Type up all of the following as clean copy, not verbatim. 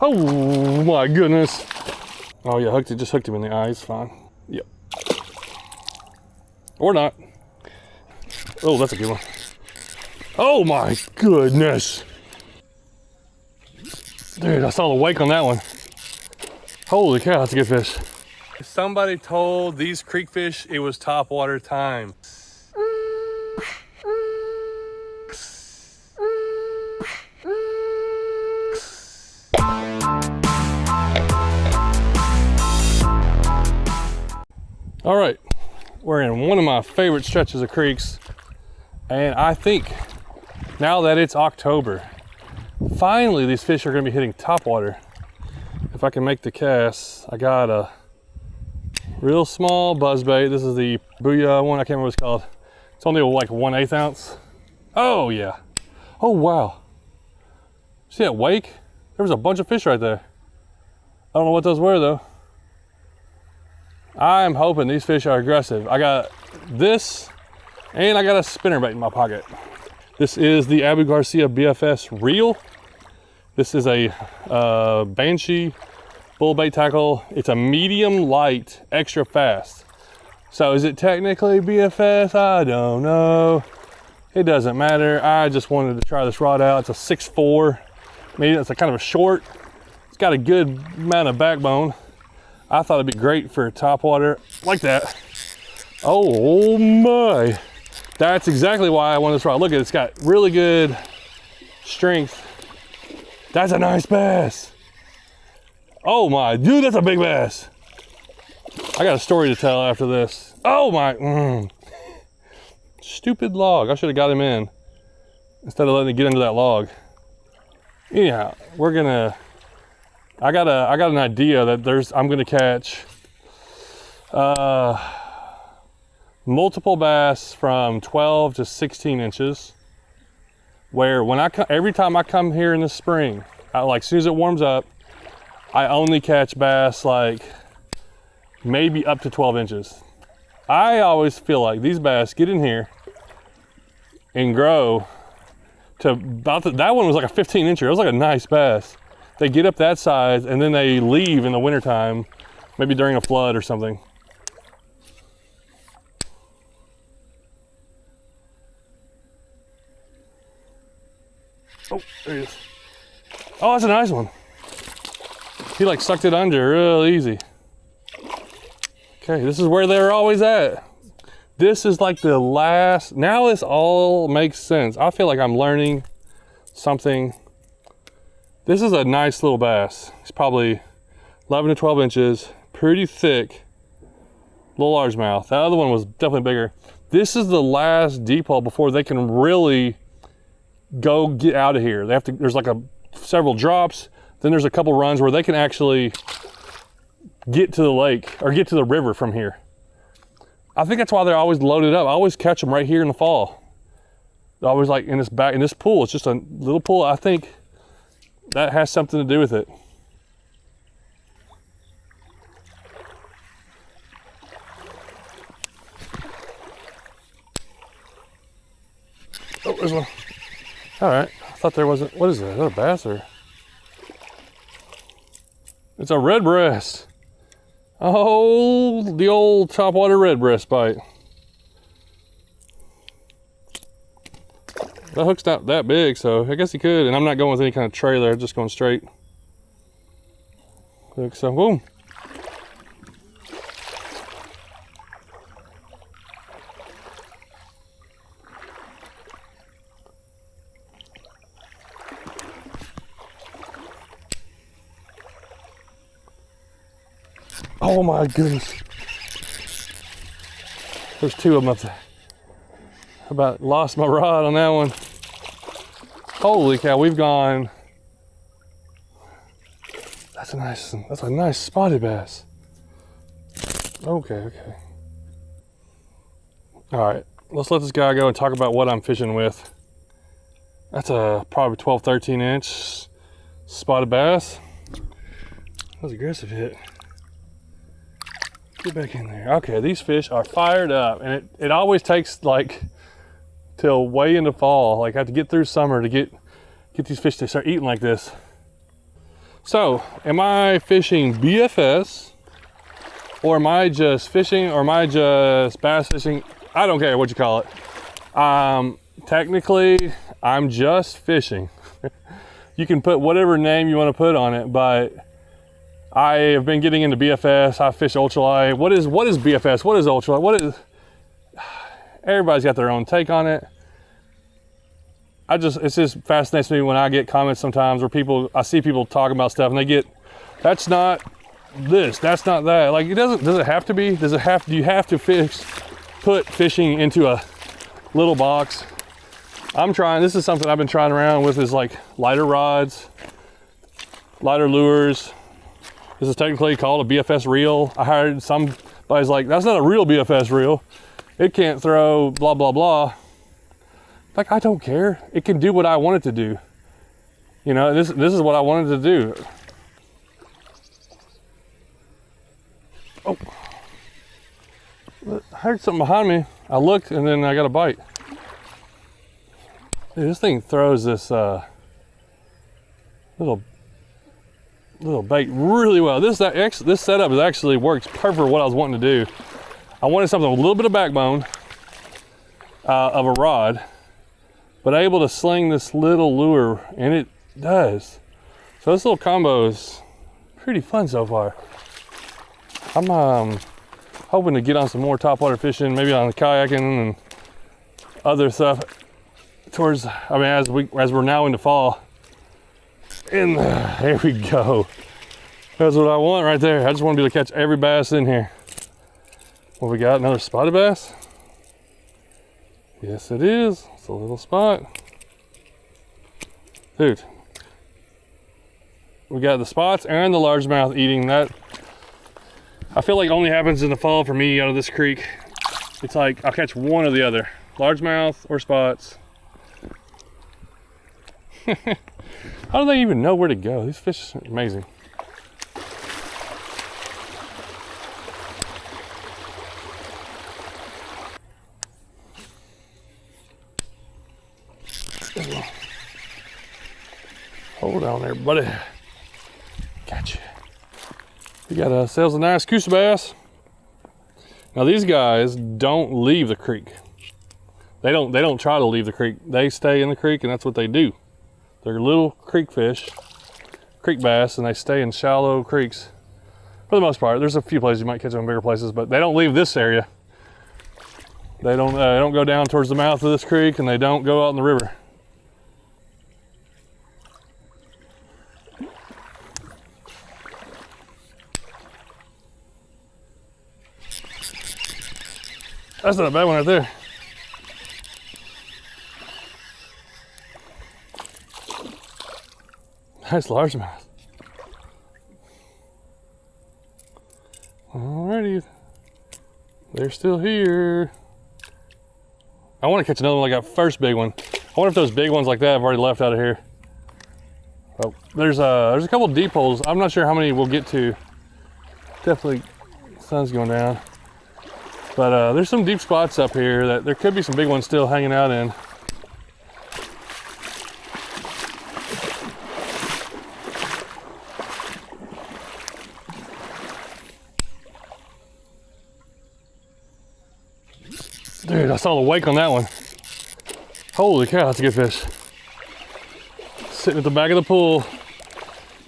Oh my goodness. Oh yeah, just hooked him in the eye, it's fine. Yep. Or not. Oh, that's a good one. Oh my goodness. Dude, I saw the wake on that one. Holy cow, that's a good fish. Somebody told these creek fish it was topwater time. All right, we're in one of my favorite stretches of creeks, and I think now that it's October, finally these fish are gonna be hitting topwater. If I can make the cast, I got a real small buzzbait. This is the Booyah one, I can't remember what it's called. It's only like 1/8 ounce. Oh yeah, oh wow. See that wake? There was a bunch of fish right there. I don't know what those were though. I'm hoping these fish are aggressive. I got this, and I got a spinnerbait in my pocket. This is the Abu Garcia BFS reel. This is a Banshee bull bait tackle. It's a medium light, extra fast. So is it technically BFS? I don't know. It doesn't matter. I just wanted to try this rod out. It's a 6'4". Maybe it's a kind of a short. It's got a good amount of backbone. I thought it'd be great for topwater like that. Oh my. That's exactly why I want this rod. Look at it, it's got really good strength. That's a nice bass. Oh my, dude, that's a big bass. I got a story to tell after this. Oh my, stupid log. I should have got him in instead of letting it get under that log. Anyhow, I got an idea that I'm gonna catch multiple bass from 12 to 16 inches, where every time I come here in the spring, like as soon as it warms up, I only catch bass like maybe up to 12 inches. I always feel like these bass get in here and grow to about that one was like a 15 incher. It was like a nice bass. They get up that size and then they leave in the wintertime, maybe during a flood or something. Oh, there he is. Oh, that's a nice one. He like sucked it under real easy. Okay, this is where they're always at. This is like the last, now this all makes sense. I feel like I'm learning something. This is a nice little bass. It's probably 11 to 12 inches, pretty thick, little largemouth. That other one was definitely bigger. This is the last deep hole before they can really go get out of here. They have to, there's like several drops, then there's a couple runs where they can actually get to the lake or get to the river from here. I think that's why they're always loaded up. I always catch them right here in the fall. They're always like in this pool. It's just a little pool. I think that has something to do with it. Oh, there's one. All right, I thought there wasn't, what is that? Is that a bass or? It's a red breast. Oh, the old topwater red breast bite. That hook's not that big, so I guess he could. And I'm not going with any kind of trailer, I'm just going straight. Hook, so boom. Oh my goodness. There's two of them up there. I about lost my rod on that one. Holy cow, we've gone. That's a nice spotted bass. Okay. All right, let's let this guy go and talk about what I'm fishing with. That's a probably 12, 13 inch spotted bass. That was an aggressive hit. Get back in there. Okay, these fish are fired up, and it always takes like till way into fall. Like I have to get through summer to get these fish to start eating like this. So, am I fishing BFS? Or am I just fishing? Or am I just bass fishing? I don't care what you call it. Technically, I'm just fishing. You can put whatever name you want to put on it, but I have been getting into BFS. I fish ultralight. What is BFS? What is ultralight? Everybody's got their own take on it. It just fascinates me when I get comments sometimes where I see people talking about stuff and they get, that's not this, that's not that. Like, does it have to be? Do you have to put fishing into a little box? This is something I've been trying around with, is like lighter rods, lighter lures. This is technically called a BFS reel. I heard somebody's like, that's not a real BFS reel. It can't throw blah, blah, blah. Like, I don't care. It can do what I want it to do. You know, this is what I wanted to do. Oh, I heard something behind me. I looked and then I got a bite. Dude, this thing throws this little bait really well. This setup actually works perfect for what I was wanting to do. I wanted something with a little bit of backbone of a rod, but able to sling this little lure, and it does. So this little combo is pretty fun so far. I'm hoping to get on some more topwater fishing, maybe on the kayaking and other stuff as we're now into fall. And there we go. That's what I want right there. I just want to be able to catch every bass in here. What we got? Another spotted bass? Yes, it is. It's a little spot. Dude, we got the spots and the largemouth eating that. I feel like it only happens in the fall for me out of this creek. It's like I'll catch one or the other, largemouth or spots. How do they even know where to go? These fish are amazing. Hold on there, buddy. Gotcha. We got ourselves a nice coosa bass. Now these guys don't leave the creek. They don't try to leave the creek. They stay in the creek, and that's what they do. They're little creek fish, creek bass, and they stay in shallow creeks for the most part. There's a few places you might catch them in bigger places, but they don't leave this area. They don't go down towards the mouth of this creek, and they don't go out in the river. That's not a bad one right there. Nice largemouth. Alrighty, they're still here. I want to catch another one like that first big one. I wonder if those big ones like that have already left out of here. Oh, there's a couple of deep holes. I'm not sure how many we'll get to. Definitely, the sun's going down. But there's some deep spots up here that there could be some big ones still hanging out in. Dude, I saw the wake on that one. Holy cow, that's a good fish. Sitting at the back of the pool,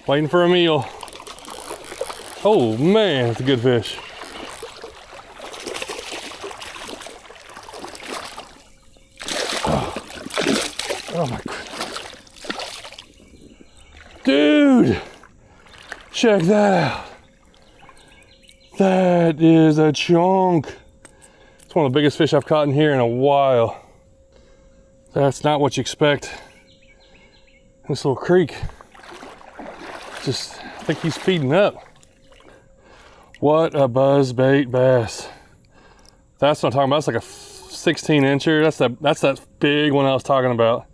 waiting for a meal. Oh man, that's a good fish. Oh my goodness. Dude, check that out. That is a chunk. It's one of the biggest fish I've caught in here in a while. That's not what you expect. This little creek. I think he's feeding up. What a buzzbait bass. That's what I'm talking about. It's like a 16 incher. That's that big one I was talking about.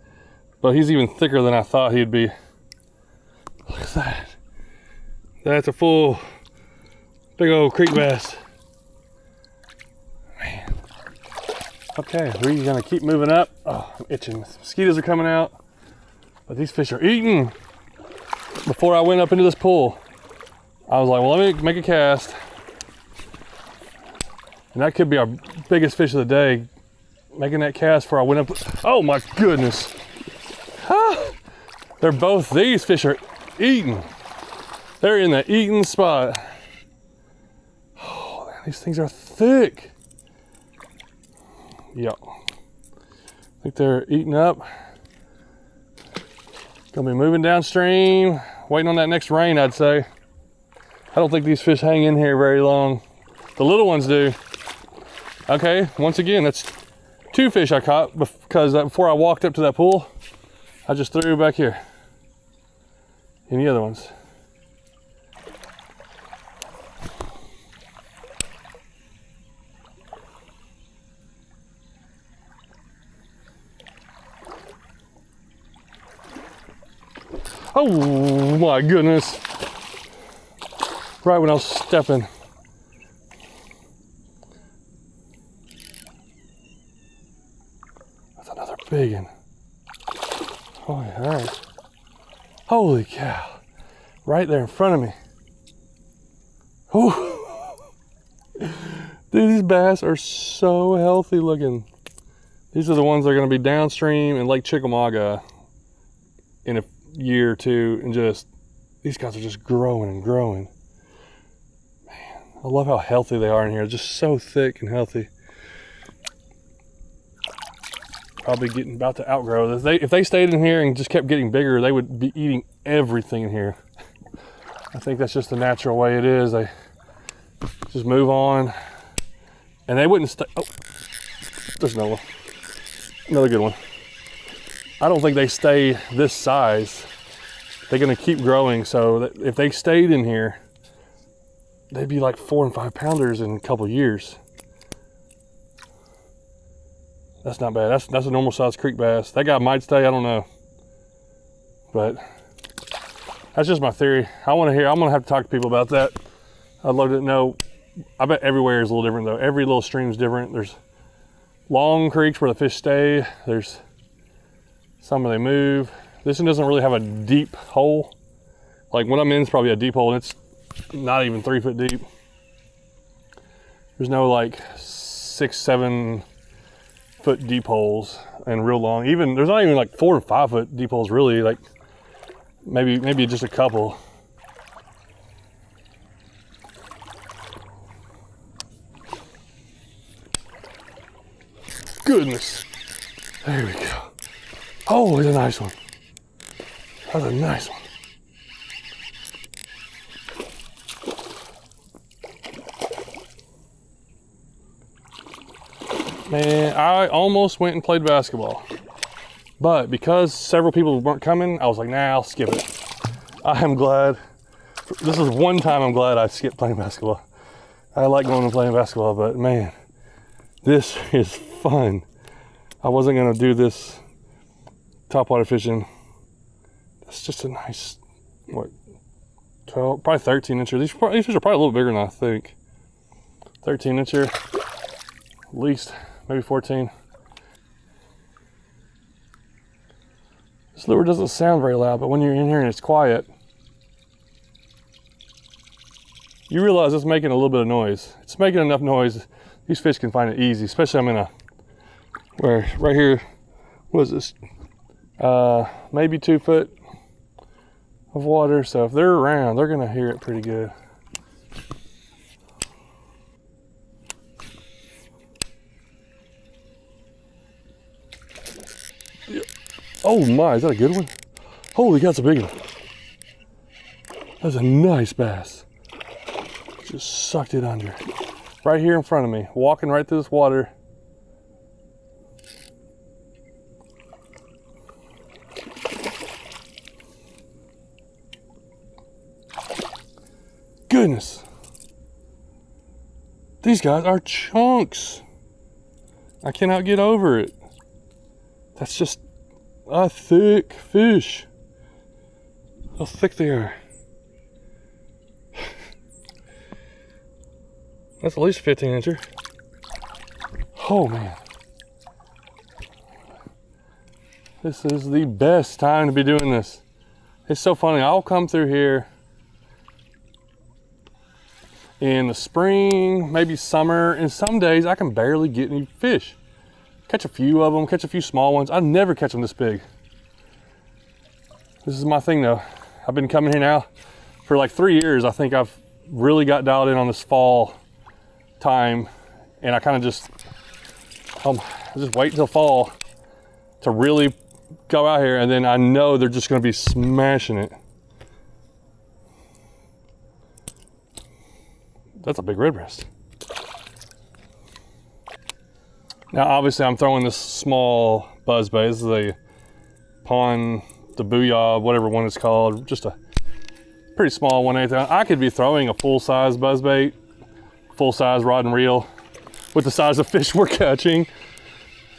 But he's even thicker than I thought he'd be. Look at that. That's a full, big old creek bass. Man. Okay, we're gonna keep moving up. Oh, I'm itching. Mosquitoes are coming out. But these fish are eating. before I went up into this pool, I was like, well, let me make a cast. And that could be our biggest fish of the day. Making that cast before I went up. Oh my goodness. Ah, they're both, these fish are eating. They're in the eating spot. Oh, man, these things are thick. Yep. I think they're eating up. Gonna be moving downstream, waiting on that next rain, I'd say. I don't think these fish hang in here very long. The little ones do. Okay, once again, that's 2 fish I caught because before I walked up to that pool, I just threw back here. Any other ones? Oh my goodness. Right when I was stepping. That's another big one. Oh, all right. Holy cow. Right there in front of me. Ooh. Dude, these bass are so healthy looking. These are the ones that are gonna be downstream in Lake Chickamauga in a year or two, and just, these guys are just growing and growing. Man, I love how healthy they are in here. Just so thick and healthy. Probably getting about to outgrow this. If they stayed in here and just kept getting bigger, they would be eating everything in here. I think that's just the natural way it is. They just move on, and they wouldn't stay. Oh, there's Noah. Another good one. I don't think they stay this size. They're gonna keep growing, so that if they stayed in here, they'd be like 4 and 5 pounders in a couple years. That's not bad. That's a normal size creek bass. That guy might stay, I don't know. But that's just my theory. I'm gonna have to talk to people about that. I'd love to know. I bet everywhere is a little different though. Every little stream is different. There's long creeks where the fish stay. There's some where they move. This one doesn't really have a deep hole. Like what I'm in is probably a deep hole, and it's not even 3 foot deep. There's no like 6, 7 foot deep holes and real long. Even there's not even like 4 and 5 foot deep holes really. Like maybe just a couple. Goodness. There we go. Oh, it's a nice one. That's a nice one. Man, I almost went and played basketball. But because several people weren't coming, I was like, nah, I'll skip it. I am glad. This is one time I'm glad I skipped playing basketball. I like going and playing basketball, but man, this is fun. I wasn't gonna do this topwater fishing. It's just a nice, what, 12, probably 13 incher. These fish are probably a little bigger than I think. 13 incher, at least, maybe 14. This lure doesn't sound very loud, but when you're in here and it's quiet, you realize it's making a little bit of noise. It's making enough noise. These fish can find it easy, especially I'm in where right here, what is this? Maybe 2 foot of water. So if they're around, they're gonna hear it pretty good. Oh my, is that a good one? Holy cow, that's a big one. That's a nice bass. Just sucked it under. Right here in front of me, walking right through this water. Goodness. These guys are chunks. I cannot get over it. That's just a thick fish. How thick they are. That's at least 15 incher. Oh man. This is the best time to be doing this. It's so funny. I'll come through here in the spring, maybe summer, and some days I can barely get any fish. Catch a few of them, catch a few small ones. I never catch them this big. This is my thing though. I've been coming here now for like 3 years. I think I've really got dialed in on this fall time, and I kind of just wait till fall to really go out here, and then I know they're just gonna be smashing it. That's a big red breast. Now, obviously, I'm throwing this small buzzbait. This is a pond, the Booyah, whatever one it's called. Just a pretty small 1/8 ounce. I could be throwing a full-size buzzbait, full-size rod and reel with the size of fish we're catching.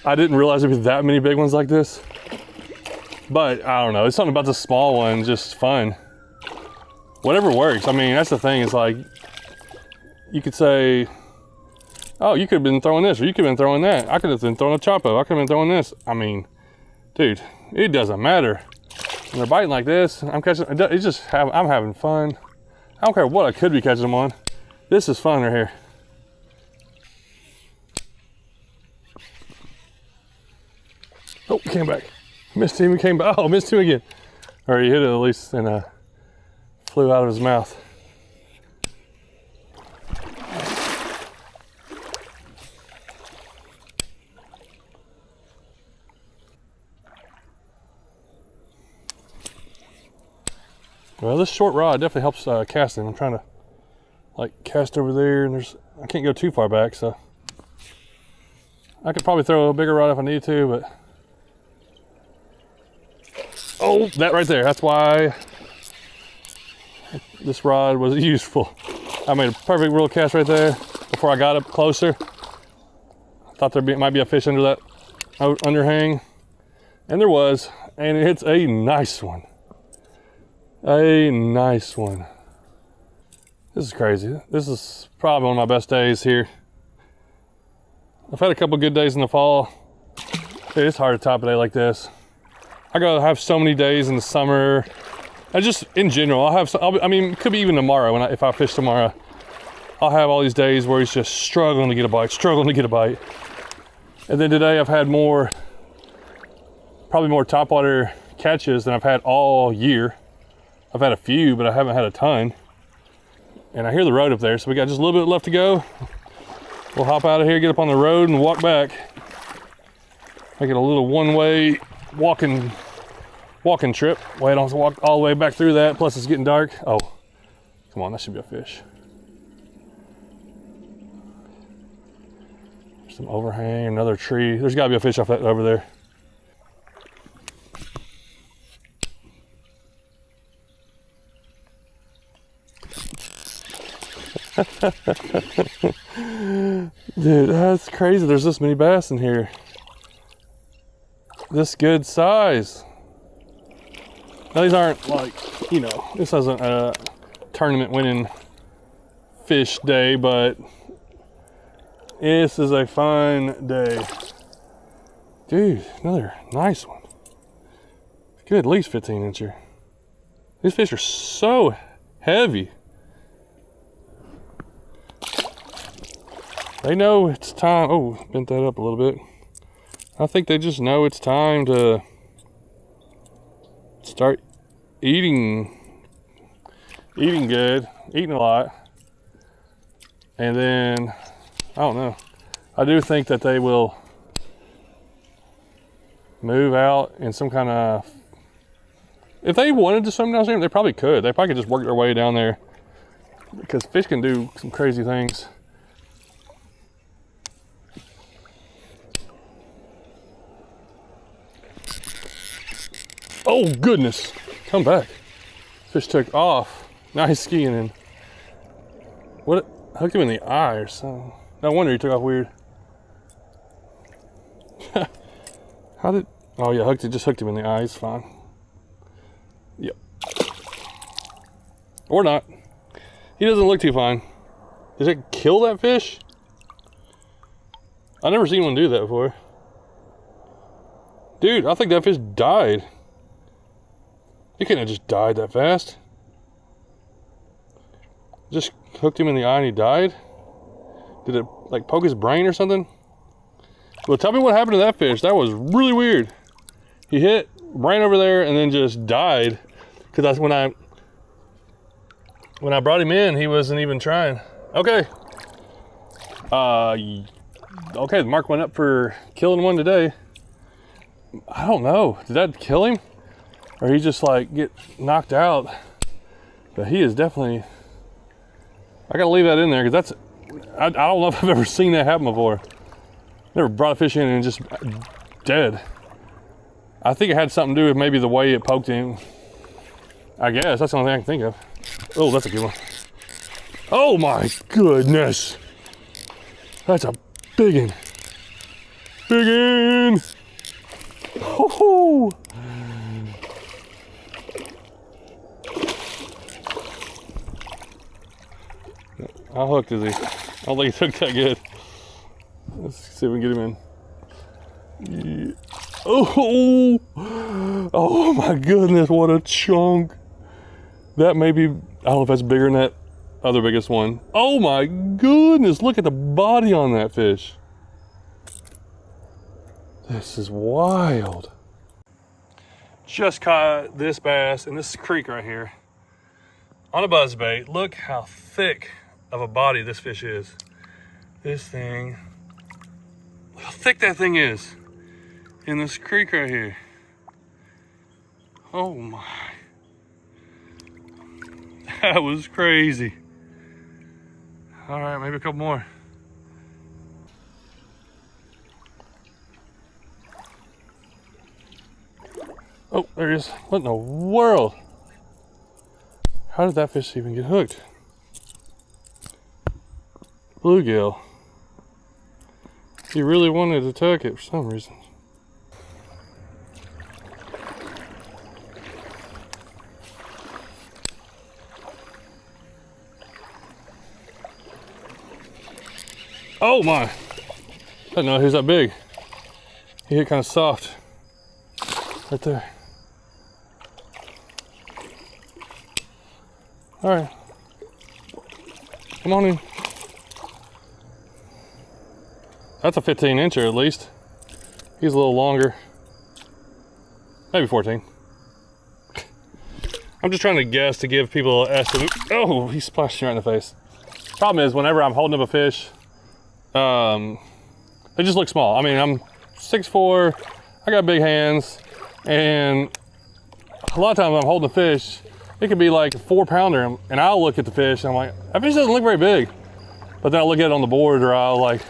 I didn't realize there'd be that many big ones like this. But I don't know, it's something about the small one, just fun. Whatever works. I mean, that's the thing, it's like, you could say, oh, you could have been throwing this, or you could have been throwing that. I could have been throwing a Chopo. I could have been throwing this. I mean, dude, it doesn't matter. When they're biting like this, I'm catching, it's just, I'm having fun. I don't care what I could be catching them on. This is fun right here. Oh, came back. Missed him, he came back. Oh, missed him again. Or he hit it at least and flew out of his mouth. Well, this short rod definitely helps casting. I'm trying to like cast over there, and I can't go too far back, so I could probably throw a bigger rod if I need to, but oh, that right there. That's why this rod was useful. I made a perfect reel cast right there before I got up closer. I thought might be a fish under that underhang, and there was, and it's a nice one. A nice one. This is crazy. This is probably one of my best days here. I've had a couple good days in the fall. Dude, it's hard to top a day like this. I gotta have so many days in the summer. I just, in general, I mean, it could be even tomorrow if I fish tomorrow. I'll have all these days where he's just struggling to get a bite, And then today I've had probably more topwater catches than I've had all year. I've had a few, but I haven't had a ton. And I hear the road up there, so we got just a little bit left to go. We'll hop out of here, get up on the road, and walk back. Make it a little one-way walking trip. Wait, I don't have to walk all the way back through that, plus it's getting dark. Oh, come on, that should be a fish. There's some overhang, another tree. There's gotta be a fish off that over there. Dude, that's crazy. There's this many bass in here. This good size. Now these aren't like, you know, this isn't a tournament winning fish day, but this is a fun day. Dude, another nice one. Good, at least 15-incher. These fish are so heavy. They know it's time. Oh, bent that up a little bit. I think they just know it's time to start eating good, eating a lot. And then, I don't know. I do think that they will move out in some kind of, if they wanted to swim downstream, they probably could. They probably could just work their way down there, because fish can do some crazy things. Oh goodness, come back. Fish took off. Now he's skiing in. What, hooked him in the eye or something. No wonder he took off weird. Oh yeah, just hooked him in the eye, he's fine. Yep. Or not. He doesn't look too fine. Did it kill that fish? I've never seen one do that before. Dude, I think that fish died. He couldn't have just died that fast. Just hooked him in the eye and he died? Did it like poke his brain or something? Well, tell me what happened to that fish. That was really weird. He hit, ran over there, and then just died. Because when I brought him in, he wasn't even trying. Okay. Okay, the mark went up for killing one today. I don't know. Did that kill him? Or he just like get knocked out? But he is definitely... I gotta leave that in there because that's... I don't know if I've ever seen that happen before. Never brought a fish in and just dead. I think it had something to do with maybe the way it poked him. I guess, that's the only thing I can think of. Oh, that's a good one. Oh my goodness. That's a big one. Big one. Oh. How hooked is he? I don't think he took that good. Let's see if we can get him in. Yeah. Oh, oh my goodness, what a chunk. That may be, I don't know if that's bigger than that other biggest one. Oh my goodness, look at the body on that fish. This is wild. Just caught this bass in this creek right here on a buzzbait. Look how thick of a body this fish is. This thing, look how thick that thing is in this creek right here. Oh my. That was crazy. All right, maybe a couple more. Oh, there he is. What in the world? How did that fish even get hooked? Bluegill. He really wanted to tuck it for some reason. Oh my! I didn't know he was that big. He hit kind of soft. Right there. All right. Come on in. That's a 15-incher at least. He's a little longer. Maybe 14. I'm just trying to guess to give people an estimate. Oh, he splashed me right in the face. Problem is, whenever I'm holding up a fish, they just look small. I mean, I'm 6'4", I got big hands, and a lot of times I'm holding a fish, it could be like a 4-pounder, and I'll look at the fish and I'm like, that fish doesn't look very big. But then I'll look at it on the board, or I'll like,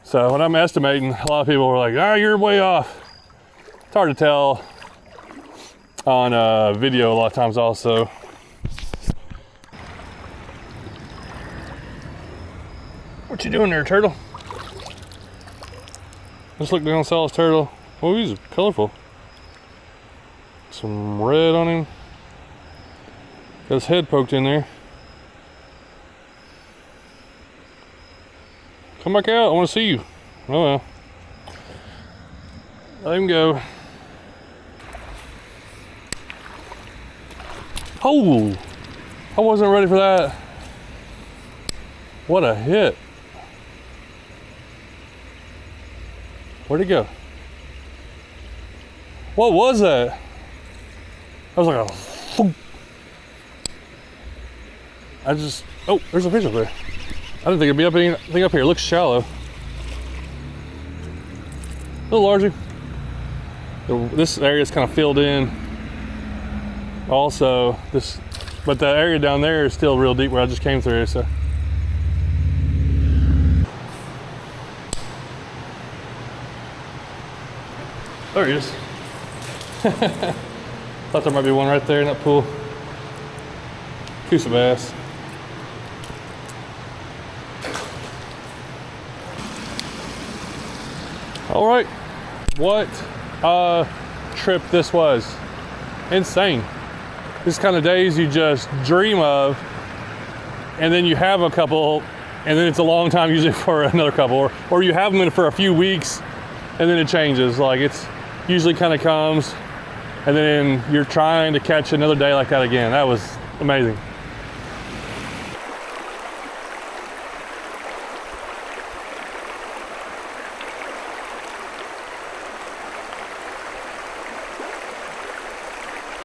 so when I'm estimating, a lot of people are like, ah, you're way off. It's hard to tell on video a lot of times also. What you doing there, turtle? Just look down Sal's turtle. Oh, he's colorful. Some red on him. Got his head poked in there. Come back out, I want to see you. Oh well. Let him go. Oh! I wasn't ready for that. What a hit. Where'd he go? What was that? I was like a... oh, there's a fish up there. I didn't think it'd be anything up here. It looks shallow. A little larger. This area is kind of filled in. Also, but the area down there is still real deep where I just came through, so. There he is. Thought there might be one right there in that pool. Coosa bass. All right, what a trip this was. Insane. This kind of days you just dream of, and then you have a couple, and then it's a long time usually for another couple, or you have them in for a few weeks, and then it changes. Like it's usually kind of comes and then you're trying to catch another day like that again. That was amazing.